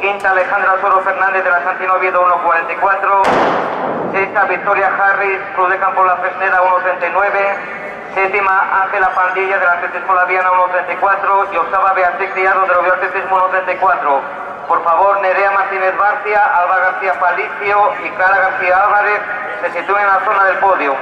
Quinta, Alejandra Soro Fernández de la Santino Oviedo, 1.44. Sexta, Victoria Harris, Cruz de Campo La Fresneda, 1.39. Séptima, Ángela Pandilla de la Atletismo La Viana, 1.34. Y octava, Beatriz Criado del Oviedo Atletismo, 1.34. Por favor, Nerea Martínez Barcia, Alba García Palicio y Clara García Álvarez se sitúen en la zona del podio.